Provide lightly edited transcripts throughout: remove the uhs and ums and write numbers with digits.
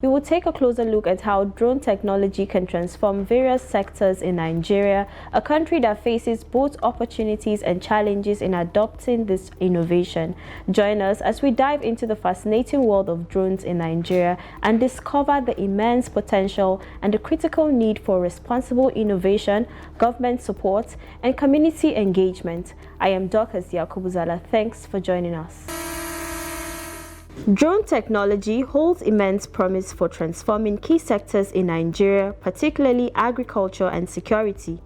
We will take a closer look at how drone technology can transform various sectors in Nigeria, a country that faces both opportunities and challenges in adopting this innovation. Join us as we dive into the fascinating world of drones in Nigeria and discover the immense potential and the critical need for responsible innovation, government support, and community engagement. I am Dorcas Yakubuzala. Thanks for joining us. Drone technology holds immense promise for transforming key sectors in Nigeria, particularly agriculture and security.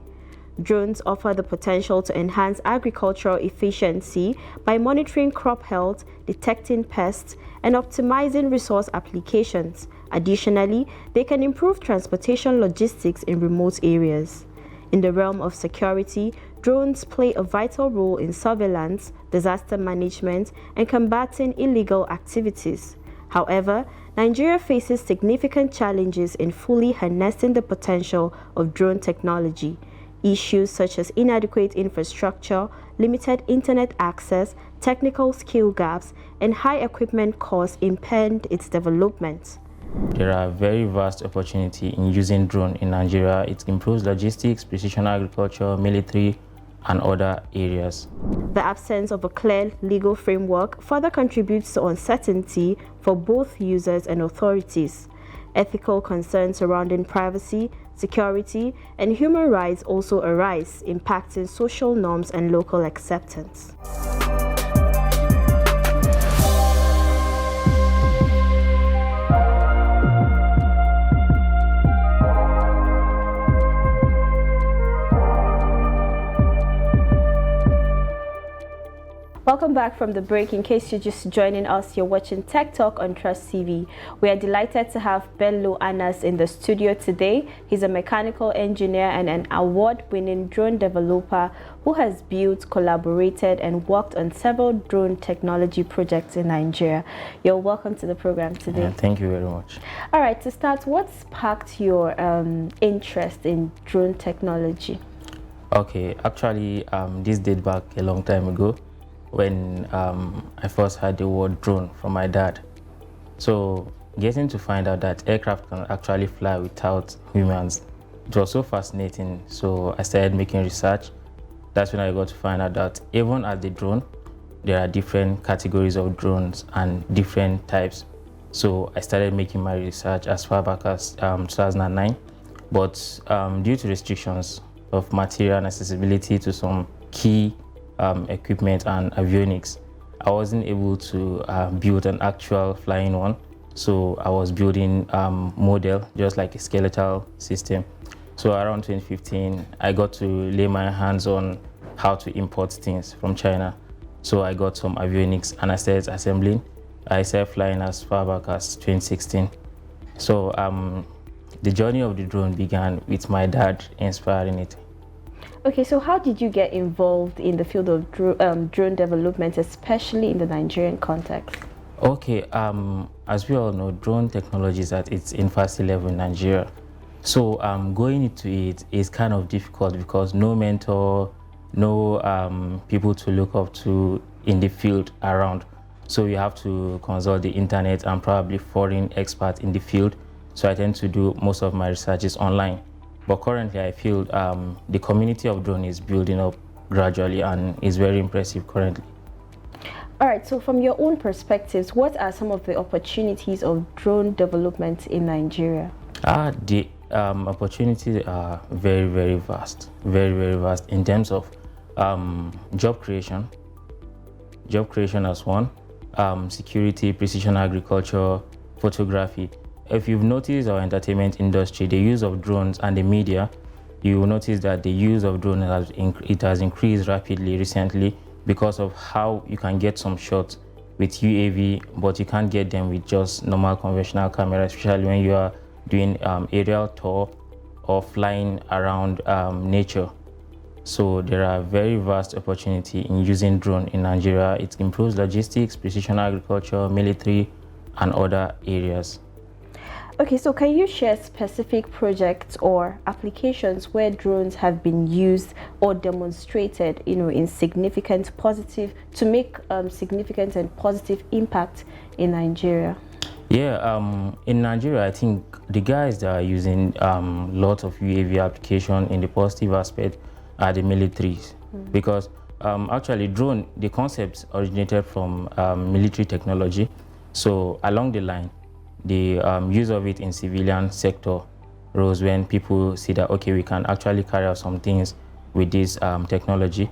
Drones offer the potential to enhance agricultural efficiency by monitoring crop health, detecting pests, and optimizing resource applications. Additionally, they can improve transportation logistics in remote areas. In the realm of security, drones play a vital role in surveillance, disaster management, and combating illegal activities. However, Nigeria faces significant challenges in fully harnessing the potential of drone technology. Issues such as inadequate infrastructure, limited internet access, technical skill gaps, and high equipment costs impede its development. There are very vast opportunities in using drone in Nigeria. It improves logistics, precision agriculture, military, and other areas. The absence of a clear legal framework further contributes to uncertainty for both users and authorities. Ethical concerns surrounding privacy, security, and human rights also arise, impacting social norms and local acceptance. Welcome back from the break. In case you're just joining us, you're watching Tech Talk on Trust TV. We are delighted to have Bello Anas in the studio today. He's a mechanical engineer and an award-winning drone developer who has built, collaborated, and worked on several drone technology projects in Nigeria. You're welcome to the program today. Thank you very much. All right, to start, what sparked your interest in drone technology? Okay, actually, this date back a long time ago, when I first heard the word drone from my dad. So getting to find out that aircraft can actually fly without humans, it was so fascinating. So I started making research. That's when I got to find out that even as the drone, there are different categories of drones and different types. So I started making my research as far back as 2009. But due to restrictions of material and accessibility to some key equipment and avionics, I wasn't able to build an actual flying one. So I was building model, just like a skeletal system. So around 2015, I got to lay my hands on how to import things from China. So I got some avionics and I started assembling. I started flying as far back as 2016. So the journey of the drone began with my dad inspiring it. Okay, so how did you get involved in the field of drone development, especially in the Nigerian context? Okay, as we all know, drone technology is at its infancy level in Nigeria. So going into it is kind of difficult because no mentor, no people to look up to in the field around. So you have to consult the internet and probably foreign experts in the field. So I tend to do most of my researches online. But currently, I feel the community of drone is building up gradually and is very impressive currently. All right, so from your own perspectives, what are some of the opportunities of drone development in Nigeria? The opportunities are very, very vast, very, very vast in terms of job creation as one, security, precision agriculture, photography. If you've noticed our entertainment industry, the use of drones and the media, you will notice that the use of drones has increased rapidly recently because of how you can get some shots with UAV, but you can't get them with just normal conventional camera, especially when you are doing aerial tour or flying around nature. So there are very vast opportunities in using drone in Nigeria. It improves logistics, precision agriculture, military, and other areas. Okay, so can you share specific projects or applications where drones have been used or demonstrated, in significant positive, to make significant and positive impact in Nigeria? Yeah, in Nigeria, I think the guys that are using lots of UAV application in the positive aspect are the militaries, because actually drone, the concept originated from military technology. So along the line, the use of it in civilian sector rose when people see that, okay, we can actually carry out some things with this technology.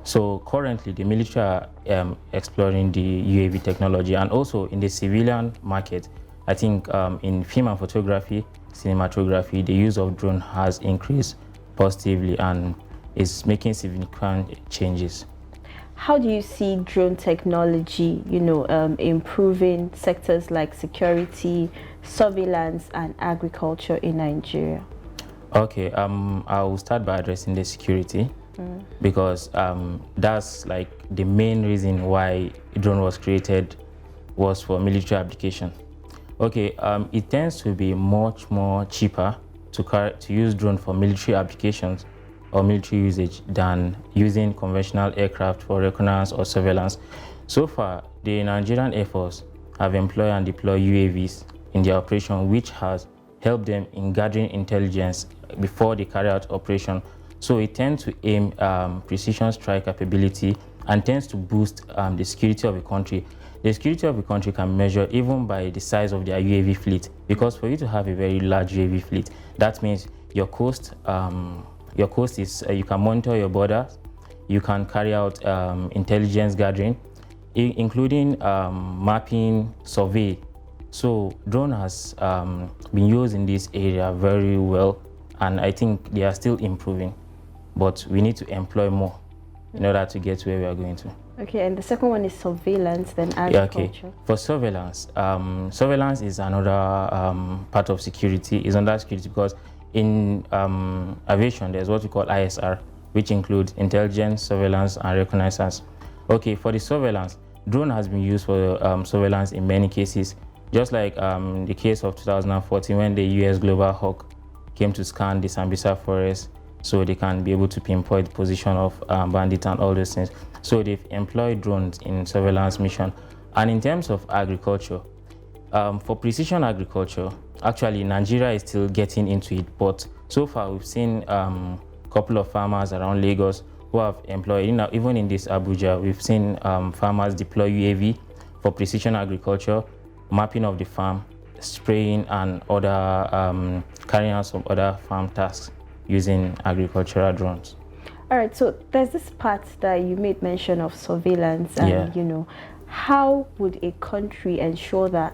So currently, the military are exploring the UAV technology, and also in the civilian market. I think in film and photography, cinematography, the use of drone has increased positively and is making significant changes. How do you see drone technology, improving sectors like security, surveillance, and agriculture in Nigeria? Okay, I'll start by addressing the security, because that's like the main reason why drone was created, was for military application. Okay, it tends to be much more cheaper to use drone for military applications or military usage than using conventional aircraft for reconnaissance or surveillance. So far, the Nigerian Air Force have employed and deployed UAVs in their operation, which has helped them in gathering intelligence before they carry out operation. So it tends to aim precision strike capability and tends to boost the security of a country. The security of a country can be measured even by the size of their UAV fleet, because for you to have a very large UAV fleet, that means your coast is you can monitor your borders, you can carry out intelligence gathering, including mapping, survey. So drone has been used in this area very well, and I think they are still improving, but we need to employ more in order to get where we are going to. Okay, and the second one is surveillance, then Yeah, okay. agriculture. For surveillance, surveillance is another part of security, is under security, because in aviation, there's what we call ISR, which includes intelligence, surveillance, and reconnaissance. Okay, for the surveillance, drone has been used for surveillance in many cases, just like the case of 2014 when the US Global Hawk came to scan the Sambisa forest, so they can be able to pinpoint the position of bandits and all those things. So they've employed drones in surveillance mission. And in terms of agriculture, for precision agriculture, actually Nigeria is still getting into it, but so far we've seen a couple of farmers around Lagos who have employed, even in this Abuja, we've seen farmers deploy UAV for precision agriculture, mapping of the farm, spraying, and other carrying out some other farm tasks using agricultural drones. All right, so there's this part that you made mention of surveillance, and Yeah. how would a country ensure that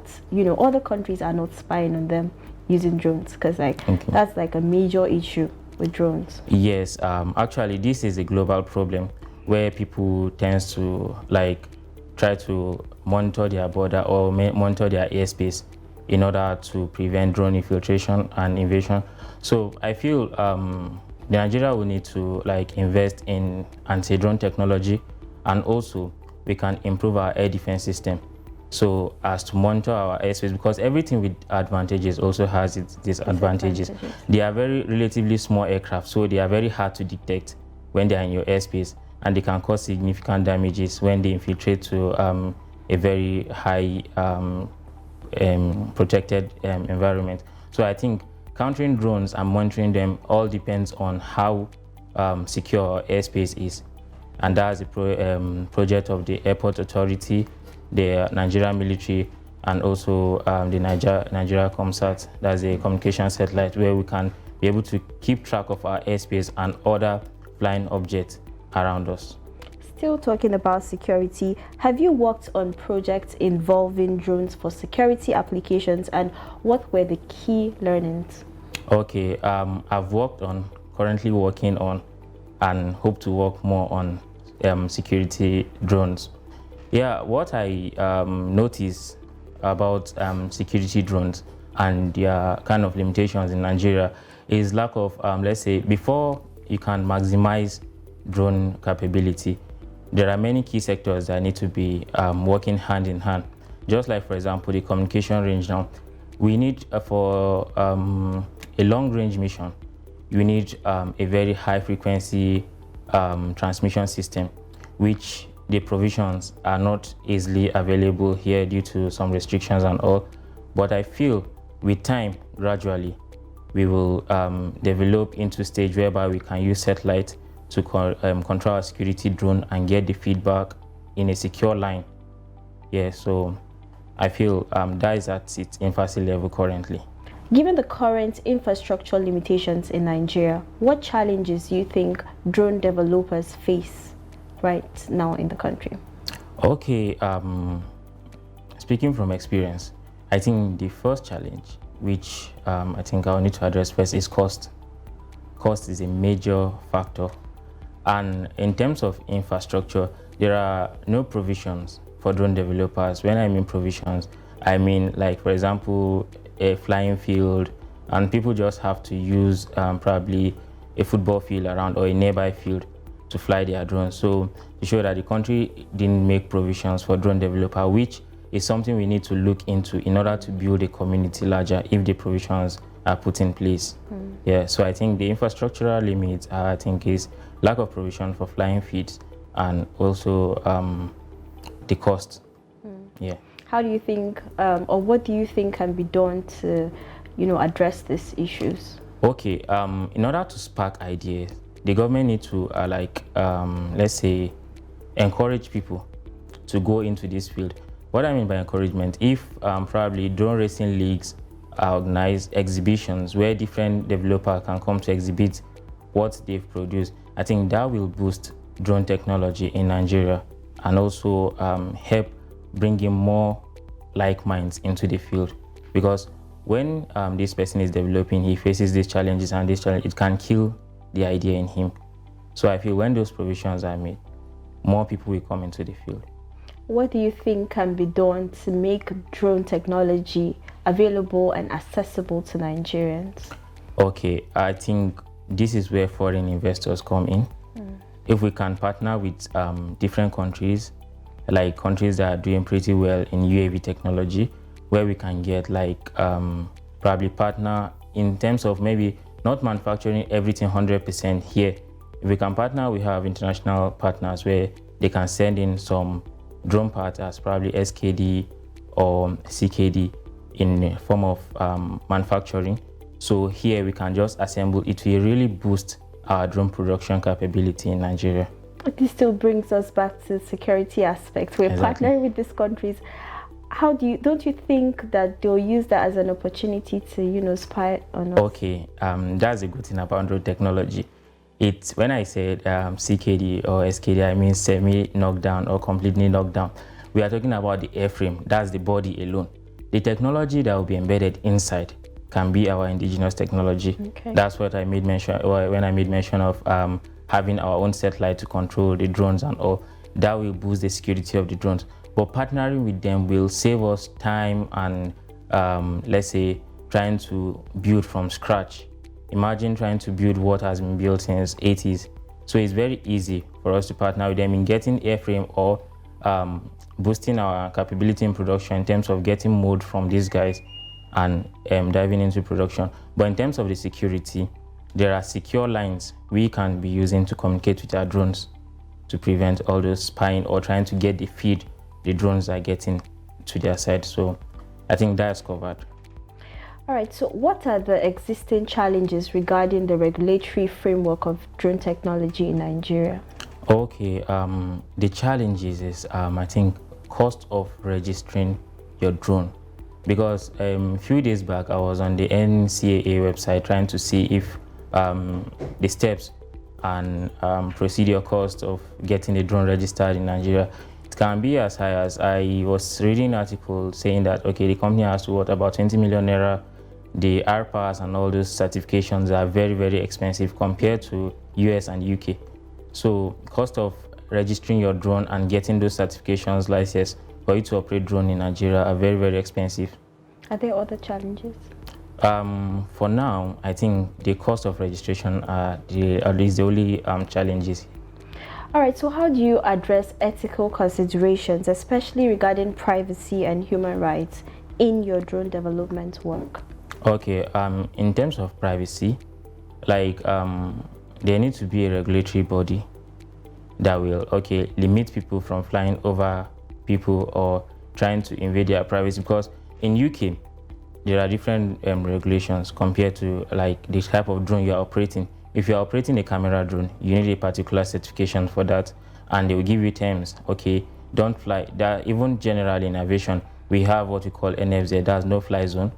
other countries are not spying on them using drones? Because that's like a major issue with drones. Yes, actually, this is a global problem where people tends to try to monitor their border or monitor their airspace in order to prevent drone infiltration and invasion. So I feel Nigeria will need to invest in anti-drone technology, and also we can improve our air defense system so as to monitor our airspace, because everything with advantages also has its disadvantages. They are very relatively small aircraft, so they are very hard to detect when they are in your airspace, and they can cause significant damages when they infiltrate to a very high protected environment. So I think countering drones and monitoring them all depends on how secure our airspace is, and that's a project of the Airport Authority, the Nigerian military, and also the Nigeria Comsat. That's a communication satellite where we can be able to keep track of our airspace and other flying objects around us. Still talking about security, have you worked on projects involving drones for security applications, and what were the key learnings? Okay, I've currently working on, and hope to work more on security drones. Yeah, what I noticed about security drones and their kind of limitations in Nigeria is lack of, let's say, before you can maximize drone capability, there are many key sectors that need to be working hand in hand. Just like, for example, the communication range now. We need, for a long range mission, you need a very high frequency transmission system, which the provisions are not easily available here due to some restrictions and all. But I feel with time, gradually, we will develop into a stage whereby we can use satellite to control our security drone and get the feedback in a secure line. Yeah, so I feel that is at its infancy level currently. Given the current infrastructure limitations in Nigeria, what challenges do you think drone developers face right now in the country? Okay, speaking from experience, I think the first challenge, which I think I'll need to address first, is cost. Cost is a major factor. And in terms of infrastructure, there are no provisions for drone developers. When I mean provisions, I mean, like, for example, a flying field, and people just have to use probably a football field around or a nearby field to fly their drones. So to show that the country didn't make provisions for drone developer, which is something we need to look into in order to build a community larger if the provisions are put in place. Yeah, so I think the infrastructural limits, I think, is lack of provision for flying fields and also the cost. Yeah. How do you think, or what do you think can be done to, address these issues? Okay, in order to spark ideas, the government needs to, let's say, encourage people to go into this field. What I mean by encouragement, if probably drone racing leagues organize exhibitions where different developers can come to exhibit what they've produced, I think that will boost drone technology in Nigeria and also help bring in more like minds into the field. Because when this person is developing, he faces these challenges, and this challenge, it can kill the idea in him. So I feel when those provisions are made, more people will come into the field. What do you think can be done to make drone technology available and accessible to Nigerians? Okay, I think this is where foreign investors come in. If we can partner with different countries, like countries that are doing pretty well in UAV technology, where we can get probably partner in terms of maybe not manufacturing everything 100% here. If we can partner, we have international partners where they can send in some drone parts as probably SKD or CKD in the form of manufacturing. So here we can just assemble. It will really boost our drone production capability in Nigeria. This still brings us back to the security aspect. We're partnering with these countries. Don't you think that they'll use that as an opportunity to, spy on us? Okay, that's a good thing about drone technology. It's when I said CKD or SKD, I mean semi-knockdown or completely knockdown. We are talking about the airframe. That's the body alone. The technology that will be embedded inside can be our indigenous technology. Okay. That's what I made mention when I made mention of having our own satellite to control the drones and all. That will boost the security of the drones. But partnering with them will save us time and let's say trying to build from scratch. Imagine trying to build what has been built since 80s. So it's very easy for us to partner with them in getting airframe or boosting our capability in production in terms of getting mode from these guys and diving into production. But in terms of the security, there are secure lines we can be using to communicate with our drones to prevent all those spying or trying to get the feed the drones are getting to their side. So I think that's covered. All right, so what are the existing challenges regarding the regulatory framework of drone technology in Nigeria? Okay, the challenges is I think cost of registering your drone, because a few days back I was on the NCAA website trying to see if the steps and procedure cost of getting a drone registered in Nigeria, it can be as high as, I was reading an article saying that okay, the company has to about 20 million naira. The RPAS and all those certifications are very, very expensive compared to US and UK. So cost of registering your drone and getting those certifications license for you to operate drone in Nigeria are very, very expensive. Are there other challenges? For now, I think the cost of registration are at least the only challenges. All right, so how do you address ethical considerations, especially regarding privacy and human rights in your drone development work? Okay, in terms of privacy, like there needs to be a regulatory body that will limit people from flying over people or trying to invade their privacy, because in UK there are different regulations compared to like the type of drone you are operating. If you are operating a camera drone, you need a particular certification for that, and they will give you terms. Okay, don't fly. That even generally in aviation, we have what we call NFZ. That's no fly zone,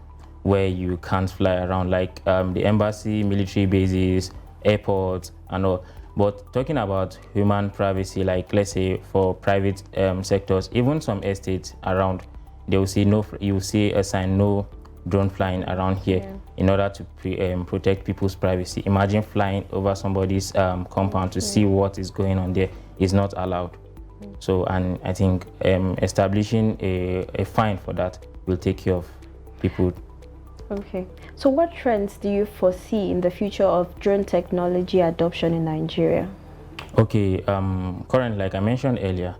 where you can't fly around, like the embassy, military bases, airports, and all. But talking about human privacy, like let's say for private sectors, even some estates around, they will see no. You will see a sign no drone flying around here, Yeah. in order to protect people's privacy. Imagine flying over somebody's compound to see what is going on there is not allowed. So, and I think establishing a fine for that will take care of people. Okay. So what trends do you foresee in the future of drone technology adoption in Nigeria? Okay, currently, like I mentioned earlier,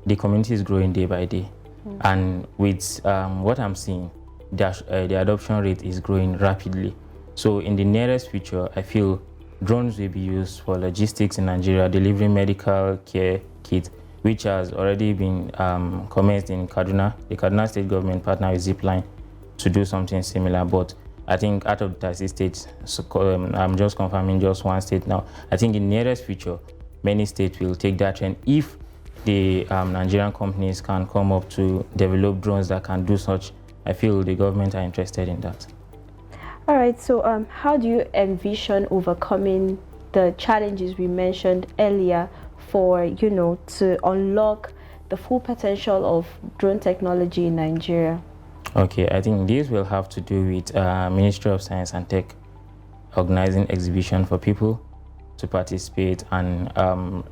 the community is growing day by day. And with what I'm seeing, the adoption rate is growing rapidly. So in the nearest future, I feel drones will be used for logistics in Nigeria, delivering medical care kits, which has already been commenced in Kaduna. The Kaduna state government partnered with Zipline to do something similar, but I think out of the 30 states, so, I'm just confirming just one state now. I think in the nearest future, many states will take that trend if the Nigerian companies can come up to develop drones that can do such. I feel the government are interested in that. All right. So how do you envision overcoming the challenges we mentioned earlier for, to unlock the full potential of drone technology in Nigeria? Okay, I think this will have to do with Ministry of Science and Tech organizing exhibition for people to participate and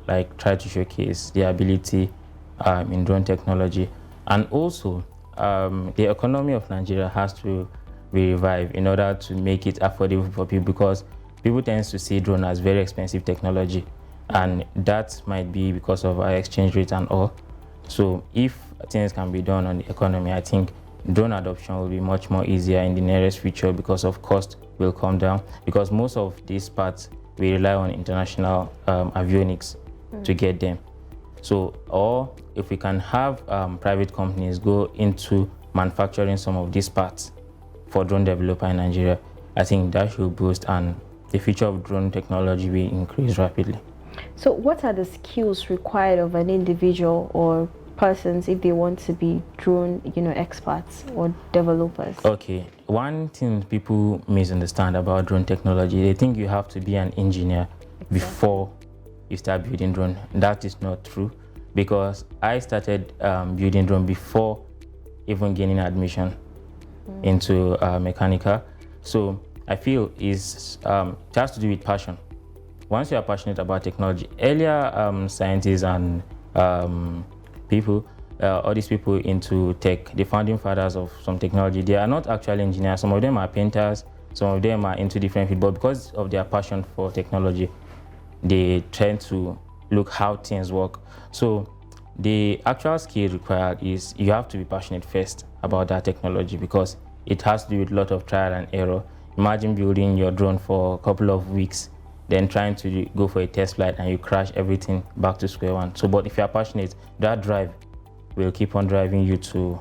like try to showcase their ability in drone technology. And also, the economy of Nigeria has to be revived in order to make it affordable for people, because people tend to see drone as very expensive technology, and that might be because of our exchange rate and all. So if things can be done on the economy, I think drone adoption will be much more easier in the nearest future, because of cost will come down, because most of these parts we rely on international avionics to get them. So, or if we can have private companies go into manufacturing some of these parts for drone developer in Nigeria, I think that should boost, and the future of drone technology will increase rapidly. So what are the skills required of an individual or persons if they want to be drone, experts or developers? Okay, one thing people misunderstand about drone technology, they think you have to be an engineer before you start building drone. That is not true, because I started building drone before even gaining admission into mechanical. So I feel it has to do with passion. Once you are passionate about technology, earlier scientists and people, all these people into tech, the founding fathers of some technology, they are not actually engineers. Some of them are painters, some of them are into different fields, but because of their passion for technology, they tend to look how things work. So the actual skill required is you have to be passionate first about that technology, because it has to do with a lot of trial and error. Imagine building your drone for a couple of weeks, then trying to go for a test flight and you crash everything back to square one. So, but if you're passionate, that drive will keep on driving you to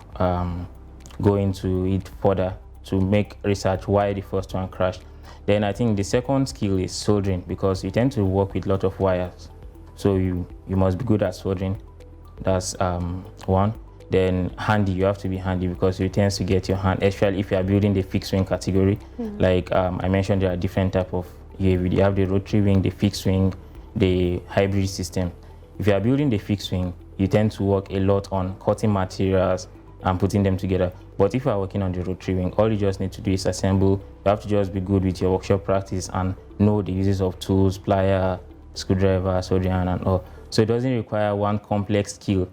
go into it further, to make research why the first one crashed. Then I think the second skill is soldering, because you tend to work with a lot of wires. So you must be good at soldering. That's one. Then handy, you have to be handy, because you tend to get your hand, especially if you are building the fixed wing category. Like I mentioned, there are different type of UAV. You have the rotary wing, the fixed wing, the hybrid system. If you are building the fixed wing, you tend to work a lot on cutting materials and putting them together. But if you are working on the rotary wing, all you just need to do is assemble. You have to just be good with your workshop practice and know the uses of tools, plier, screwdriver, soldering iron, and all. So it doesn't require one complex skill,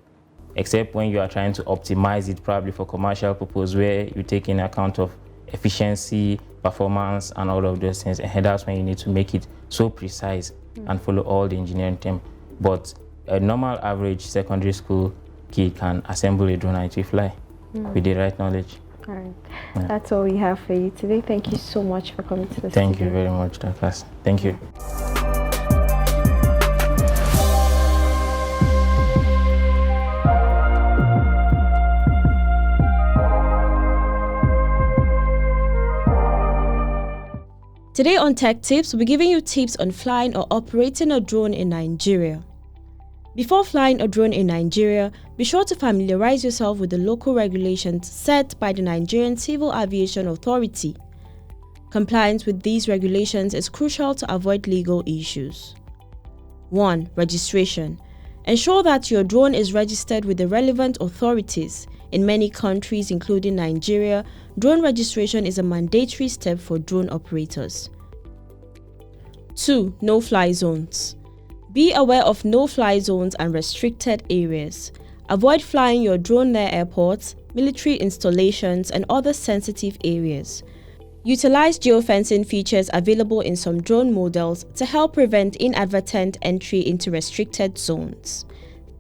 except when you are trying to optimize it, probably for commercial purpose, where you take in account of efficiency, performance, and all of those things. And that's when you need to make it so precise and follow all the engineering terms. But a normal average secondary school kid can assemble a drone and it will fly with the right knowledge. All right. Yeah. That's all we have for you today. Thank you so much for coming to the Thank studio. you very much, Douglas. Thank you. Today on Tech Tips, we'll be giving you tips on flying or operating a drone in Nigeria. Before flying a drone in Nigeria, be sure to familiarize yourself with the local regulations set by the Nigerian Civil Aviation Authority. Compliance with these regulations is crucial to avoid legal issues. 1. Registration. Ensure that your drone is registered with the relevant authorities. In many countries, including Nigeria, drone registration is a mandatory step for drone operators. 2. No-fly zones. Be aware of no-fly zones and restricted areas. Avoid flying your drone near airports, military installations, and other sensitive areas. Utilize geofencing features available in some drone models to help prevent inadvertent entry into restricted zones.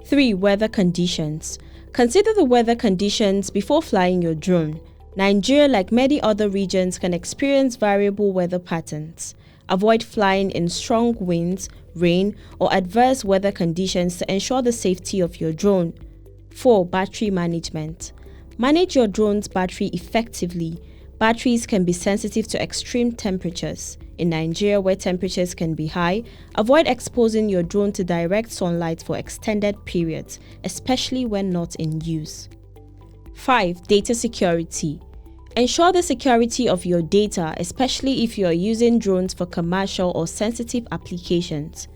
3. Weather conditions. Consider the weather conditions before flying your drone. Nigeria, like many other regions, can experience variable weather patterns. Avoid flying in strong winds, rain, or adverse weather conditions to ensure the safety of your drone. 4. Battery management. Manage your drone's battery effectively. Batteries can be sensitive to extreme temperatures. In Nigeria, where temperatures can be high, avoid exposing your drone to direct sunlight for extended periods, especially when not in use. 5. Data security. Ensure the security of your data, especially if you are using drones for commercial or sensitive applications.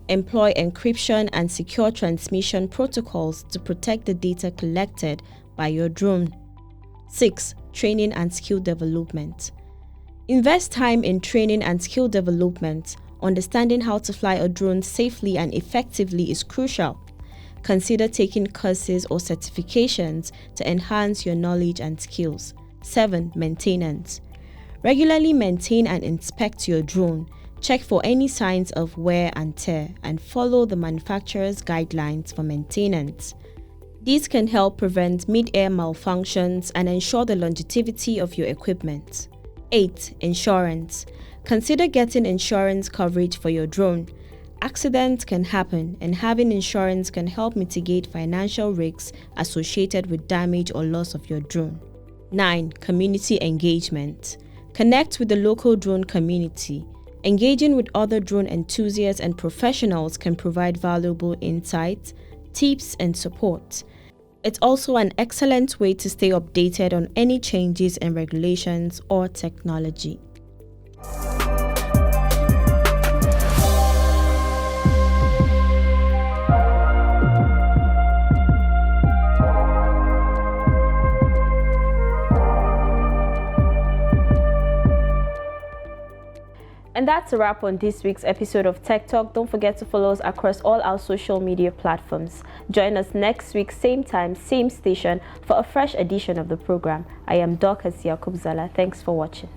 Employ encryption and secure transmission protocols to protect the data collected by your drone. 6. Training and skill development. Invest time in training and skill development. Understanding how to fly a drone safely and effectively is crucial. Consider taking courses or certifications to enhance your knowledge and skills. 7. Maintenance. Regularly maintain and inspect your drone. Check for any signs of wear and tear and follow the manufacturer's guidelines for maintenance. These can help prevent mid-air malfunctions and ensure the longevity of your equipment. 8. Insurance. Consider getting insurance coverage for your drone. Accidents can happen, and having insurance can help mitigate financial risks associated with damage or loss of your drone. 9. Community engagement. Connect with the local drone community. Engaging with other drone enthusiasts and professionals can provide valuable insights, tips, and support. It's also an excellent way to stay updated on any changes in regulations or technology. And that's a wrap on this week's episode of Tech Talk. Don't forget to follow us across all our social media platforms. Join us next week, same time, same station, for a fresh edition of the program. I am Dorcas Yakubzala. Thanks for watching.